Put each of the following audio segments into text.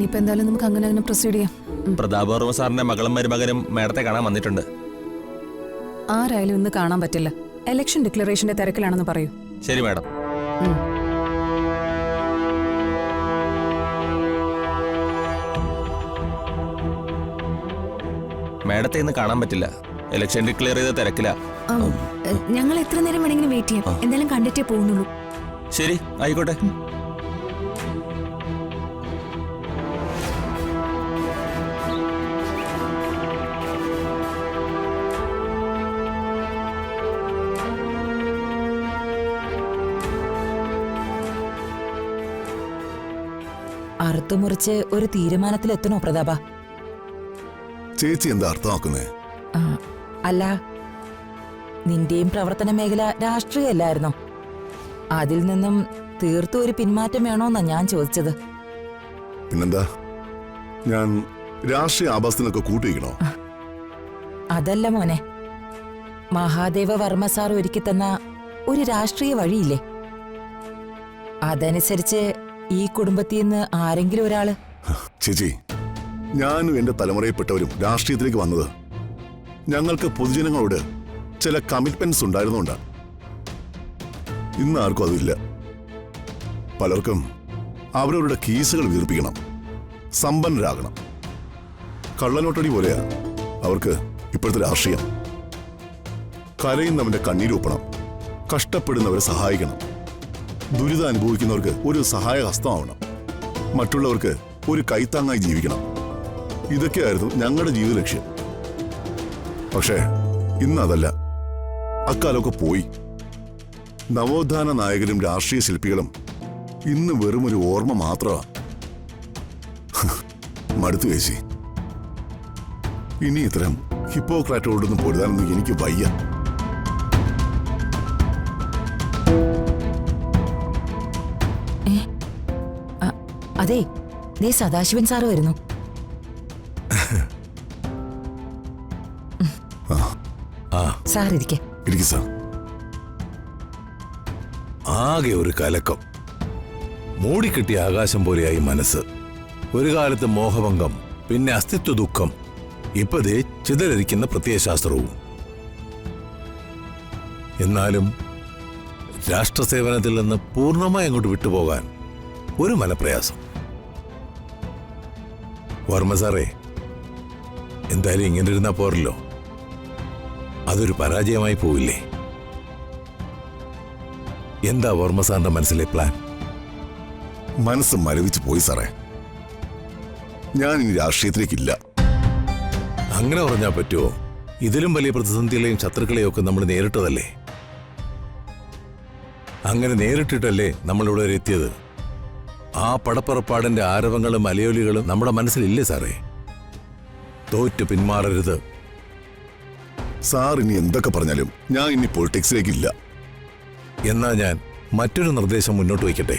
ഇനിയിപ്പോ എന്തായാലും നമുക്ക് അങ്ങനെ പ്രൊസീഡ് ചെയ്യാം. പ്രതാപ് വർമ്മ സാറിന്റെ മകളും മരുമകനും മേഡത്തെ കാണാൻ വന്നിട്ടുണ്ട്. ആരായാലും ഇന്ന് കാണാൻ പറ്റില്ല. ഇലക്ഷൻ ഡിക്ലറേഷന്റെ തിരക്കിലാണെന്ന് പറയൂ. ശരി മാഡം. മേഡത്തെ ഇന്ന് കാണാൻ പറ്റില്ല. ഇലക്ഷൻ ഡിക്ലെയർ ചെയ്ത തിരക്കില്ല. ഞങ്ങൾ എത്ര നേരം വേണമെങ്കിലും വെയിറ്റ് ചെയ്യാം. എന്തായാലും കണ്ടിട്ടേ പോകുന്നുള്ളൂ. ശരി, ആയിക്കോട്ടെ. അറുത്തുമുറിച്ച് ഒരു തീരുമാനത്തിലെത്തണോ പ്രതാപ? ചേച്ചി എന്താ അർത്ഥമാക്കുന്നേ? അല്ല, നിന്റെയും പ്രവർത്തന മേഖല രാഷ്ട്രീയമല്ലായിരുന്നോ? അതിൽ നിന്നും തീർത്തും ഒരു പിന്മാറ്റം വേണോന്നാ ഞാൻ ചോദിച്ചത്. പിന്നെന്താ, ഞാൻ രാഷ്ട്രീയ ആഭാസത്തിനൊക്കെ കൂട്ടിവയ്ക്കണോ? അതല്ല മോനെ, മഹാദേവ വർമ്മ സാർ ഒരുക്കി തന്ന ഒരു രാഷ്ട്രീയ വഴിയില്ലേ, അതനുസരിച്ച് ഈ കുടുംബത്തിൽ നിന്ന് ആരെങ്കിലും ഒരാള്. ചേച്ചി, ഞാനും എന്റെ തലമുറയിൽപ്പെട്ടവരും രാഷ്ട്രീയത്തിലേക്ക് വന്നത് ഞങ്ങൾക്ക് പൊതുജനങ്ങളോട് ചില കമ്മിറ്റ്മെന്റ്സ് ഉണ്ടായിരുന്നുകൊണ്ടാ. ഇന്ന് ആർക്കും അതില്ല. പലർക്കും അവരവരുടെ കീസുകൾ വീർപ്പിക്കണം, സമ്പന്നരാകണം. കള്ളനോട്ടടി പോലെയാ അവർക്ക് ഇപ്പോഴത്തെ രാഷ്ട്രീയം. കരയുന്നവന്റെ കണ്ണീരൊപ്പണം, കഷ്ടപ്പെടുന്നവരെ സഹായിക്കണം, ദുരിതം അനുഭവിക്കുന്നവർക്ക് ഒരു സഹായഹസ്തമാവണം, മറ്റുള്ളവർക്ക് ഒരു കൈത്താങ്ങായി ജീവിക്കണം. ഇതൊക്കെയായിരുന്നു ഞങ്ങളുടെ ജീവിത ലക്ഷ്യം. പക്ഷേ ഇന്നതല്ല. അക്കാലമൊക്കെ പോയി. നവോത്ഥാന നായകരും രാഷ്ട്രീയ ശില്പികളും ഇന്ന് വെറുമൊരു ഓർമ്മ മാത്രമാ. മടുത്തു ചേച്ചി. ഇനി ഇത്തരം ഹിപ്പോക്രാറ്റോടൊന്നും പൊരുതാനൊന്നും എനിക്ക് വയ്യ. അതെ, ദേ സദാശിവൻ സാറ് വരുന്നു. സാർ ഇരിക്കെ. സാർ. ആകെ ഒരു കലക്കം. മൂടിക്കെട്ടിയ ആകാശം പോലെയായി മനസ്സ്. ഒരു കാലത്ത് മോഹഭംഗം, പിന്നെ അസ്തിത്വ ദുഃഖം, ഇപ്പതേ ചിതറിരിക്കുന്ന പ്രത്യയശാസ്ത്രവും. എന്നാലും രാഷ്ട്രസേവനത്തിൽ നിന്ന് പൂർണ്ണമായി അങ്ങോട്ട് വിട്ടുപോകാൻ ഒരു മനപ്രയാസം. വർമ്മ സാറേ, എന്തായാലും ഇങ്ങനെ ഇരുന്നാ പോരല്ലോ. അതൊരു പരാജയമായി പോവില്ലേ? എന്താ വർമ്മ സാറിന്റെ മനസ്സിലെ പ്ലാൻ? മനസ്സ് മരവിച്ചു പോയി സാറേ. ഞാൻ ഇനി രാഷ്ട്രീയത്തിലേക്കില്ല. അങ്ങനെ പറഞ്ഞാൽ പറ്റുമോ? ഇതിലും വലിയ പ്രതിസന്ധികളെയും ശത്രുക്കളെയും ഒക്കെ നമ്മൾ നേരിട്ടതല്ലേ. അങ്ങനെ നേരിട്ടിട്ടല്ലേ നമ്മളിവിടെ വരെ എത്തിയത്. ആ പടപ്പുറപ്പാടിന്റെ ആരവങ്ങളും അലയൊലികളും നമ്മുടെ മനസ്സിലില്ലേ സാറേ? തോറ്റു പിന്മാറരുത്. സാർ ഇനി എന്തൊക്കെ പറഞ്ഞാലും ഞാൻ ഇനി പൊളിറ്റിക്സിലേക്കില്ല. എന്നാ ഞാൻ മറ്റൊരു നിർദ്ദേശം മുന്നോട്ട് വയ്ക്കട്ടെ.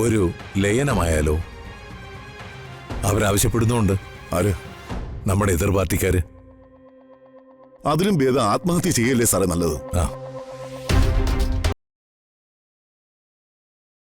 ഒരു ലയനമായാലോ? അവരാവശ്യപ്പെടുന്നുണ്ട്. ആര്? നമ്മുടെ എതിർ പാർട്ടിക്കാര്. അതിലും ഭേദം ആത്മഹത്യ ചെയ്യല്ലേ സാറേ നല്ലത്. ആ